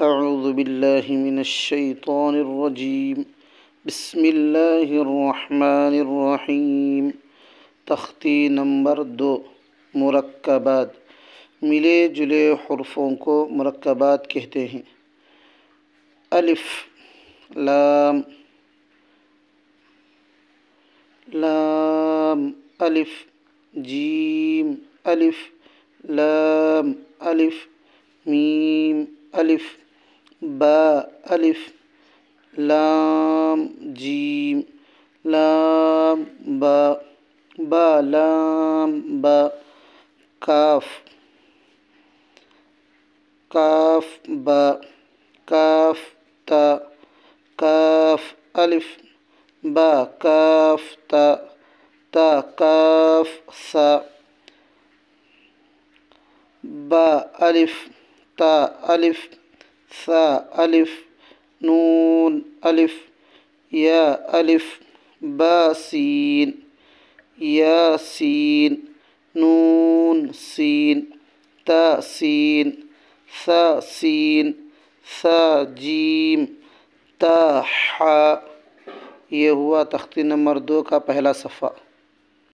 اعوذ باللہ من الشیطان الرجیم بسم اللہ الرحمن الرحیم۔ تختی نمبر 2، مرکبات۔ ملے جلے حرفوں کو مرکبات کہتے ہیں۔ الف، لام، لام، الف، جیم، الف، لام، الف، میم، الف، با، الف، لام، جیم، لام، با، با، لام، با، کاف، کاف، با، کاف، تا، کاف، الف، با، کاف، تا، تا، کاف، سا، با، الف، تا، الف، ثا، الف، نون، الف، یا، الف، با، سین، یا، سین، نون، سین، تا، سین، ثا، سین، ثا، جیم، تا، حا۔ یہ ہوا تختی نمبر 2 کا پہلا صفحہ۔